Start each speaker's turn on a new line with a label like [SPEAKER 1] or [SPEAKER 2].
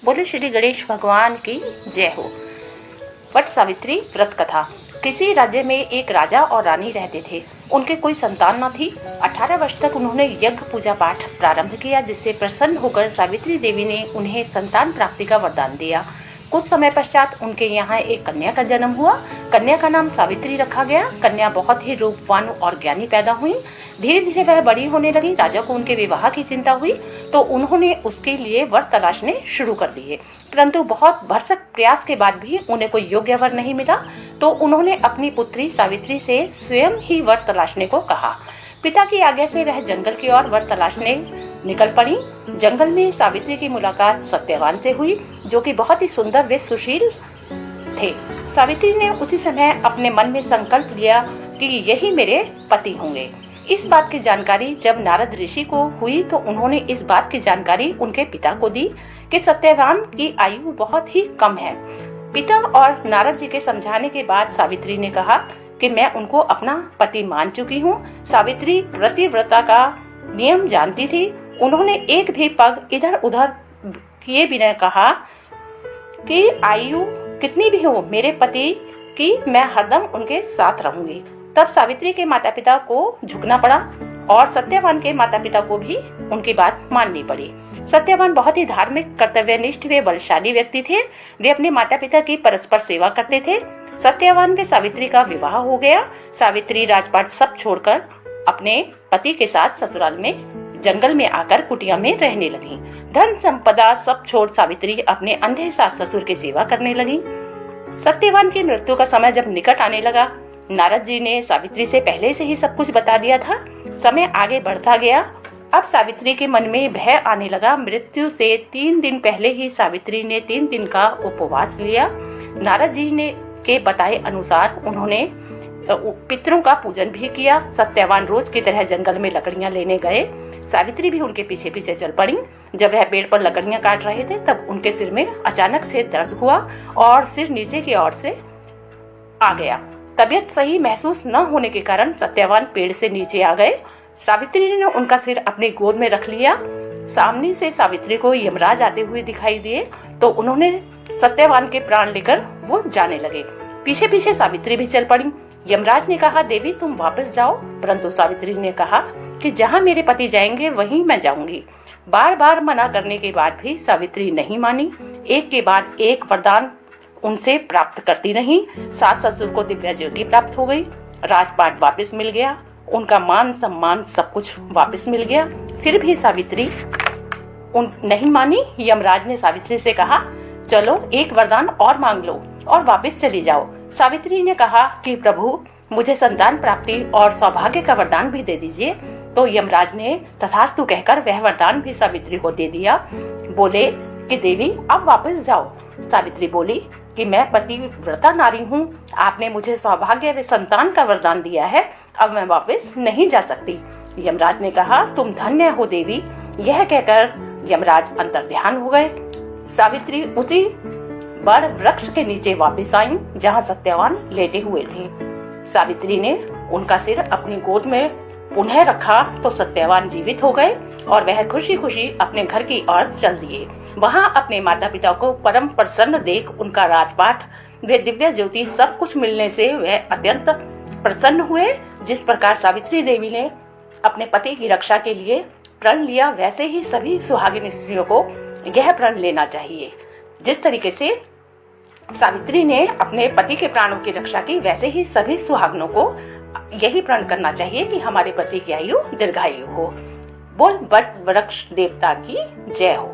[SPEAKER 1] बोले श्री गणेश भगवान की जय हो। वट सावित्री व्रत कथा। किसी राज्य में एक राजा और रानी रहते थे। उनके कोई संतान न थी। 18 वर्ष तक उन्होंने यज्ञ पूजा पाठ प्रारंभ किया, जिससे प्रसन्न होकर सावित्री देवी ने उन्हें संतान प्राप्ति का वरदान दिया। कुछ समय पश्चात उनके यहाँ एक कन्या का जन्म हुआ। कन्या का नाम सावित्री रखा गया। कन्या बहुत ही रूपवान और ज्ञानी पैदा हुई। धीरे धीरे वह बड़ी होने लगी। राजा को उनके विवाह की चिंता हुई तो उन्होंने उसके लिए वर तलाशने शुरू कर दिए, परंतु बहुत भरसक प्रयास के बाद भी उन्हें कोई योग्य वर नहीं मिला। तो उन्होंने अपनी पुत्री सावित्री से स्वयं ही वर तलाशने को कहा। पिता की आज्ञा से वह जंगल की ओर वर तलाशने निकल पड़ी। जंगल में सावित्री की मुलाकात सत्यवान से हुई, जो कि बहुत ही सुंदर व सुशील थे। सावित्री ने उसी समय अपने मन में संकल्प लिया कि यही मेरे पति होंगे। इस बात की जानकारी जब नारद ऋषि को हुई तो उन्होंने इस बात की जानकारी उनके पिता को दी कि सत्यवान की आयु बहुत ही कम है। पिता और नारद जी के समझाने के बाद सावित्री ने कहा कि मैं उनको अपना पति मान चुकी हूँ। सावित्री पतिव्रता का नियम जानती थी। उन्होंने एक भी पग इधर उधर किए बिना कहा कि आयु कितनी भी हो, मेरे पति की मैं हरदम उनके साथ रहूंगी। तब सावित्री के माता पिता को झुकना पड़ा और सत्यवान के माता पिता को भी उनकी बात माननी पड़ी। सत्यवान बहुत ही धार्मिक, कर्तव्यनिष्ठ व बलशाली व्यक्ति थे। वे अपने माता पिता की परस्पर सेवा करते थे। सत्यवान के सावित्री का विवाह हो गया। सावित्री राजपाट सब छोड़कर अपने पति के साथ ससुराल में जंगल में आकर कुटिया में रहने लगी। धन संपदा सब छोड़ सावित्री अपने अंधे सास ससुर की सेवा करने लगी। सत्यवान की मृत्यु का समय जब निकट आने लगा, नारद जी ने सावित्री से पहले से ही सब कुछ बता दिया था। समय आगे बढ़ता गया। अब सावित्री के मन में भय आने लगा। मृत्यु से 3 दिन पहले ही सावित्री ने 3 दिन का उपवास लिया। नारद जी ने के बताए अनुसार उन्होंने पितरों का पूजन भी किया। सत्यवान रोज की तरह जंगल में लकड़ियां लेने गए। सावित्री भी उनके पीछे पीछे चल पड़ी। जब वह पेड़ पर लकड़ियां काट रहे थे तब उनके सिर में अचानक से दर्द हुआ और सिर नीचे की ओर से आ गया। तबीयत सही महसूस न होने के कारण सत्यवान पेड़ से नीचे आ गए। सावित्री ने उनका सिर अपनी गोद में रख लिया। सामने से सावित्री को यमराज आते हुए दिखाई दिए तो उन्होंने सत्यवान के प्राण लेकर वो जाने लगे। पीछे पीछे सावित्री भी चल पड़ी। यमराज ने कहा, देवी तुम वापस जाओ, परंतु सावित्री ने कहा कि जहाँ मेरे पति जाएंगे वहीं मैं जाऊंगी। बार बार मना करने के बाद भी सावित्री नहीं मानी। एक के बाद एक वरदान उनसे प्राप्त करती रही। सास ससुर को दिव्य ज्योति प्राप्त हो गई। राजपाट वापस मिल गया। उनका मान सम्मान सब कुछ वापस मिल गया। फिर भी सावित्री नहीं मानी। यमराज ने सावित्री से कहा, चलो एक वरदान और मांग लो और वापस चली जाओ। सावित्री ने कहा कि प्रभु मुझे संतान प्राप्ति और सौभाग्य का वरदान भी दे दीजिए। तो यमराज ने तथास्तु कहकर वह वरदान भी सावित्री को दे दिया। बोले कि देवी अब वापस जाओ। सावित्री बोली कि मैं पतिव्रता नारी हूँ, आपने मुझे सौभाग्य व संतान का वरदान दिया है, अब मैं वापस नहीं जा सकती। यमराज ने कहा, तुम धन्य हो देवी। यह कहकर यमराज अंतर्ध्यान हो गए। सावित्री उसी बड़ वृक्ष के नीचे वापस आई जहाँ सत्यवान लेटे हुए थे। सावित्री ने उनका सिर अपनी गोद में पुनः रखा तो सत्यवान जीवित हो गए और वह खुशी खुशी अपने घर की ओर चल दिए। वहां अपने माता पिता को परम प्रसन्न देख उनका राजपाट वे दिव्य ज्योति सब कुछ मिलने से वह अत्यंत प्रसन्न हुए। जिस प्रकार सावित्री देवी ने अपने पति की रक्षा के लिए प्रण लिया, वैसे ही सभी सुहागिन स्त्रियों को यह प्रण लेना चाहिए। जिस तरीके से सावित्री ने अपने पति के प्राणों की रक्षा की, वैसे ही सभी सुहागनों को यही प्रण करना चाहिए कि हमारे पति की आयु दीर्घायु हो। बोल वट वृक्ष देवता की जय हो।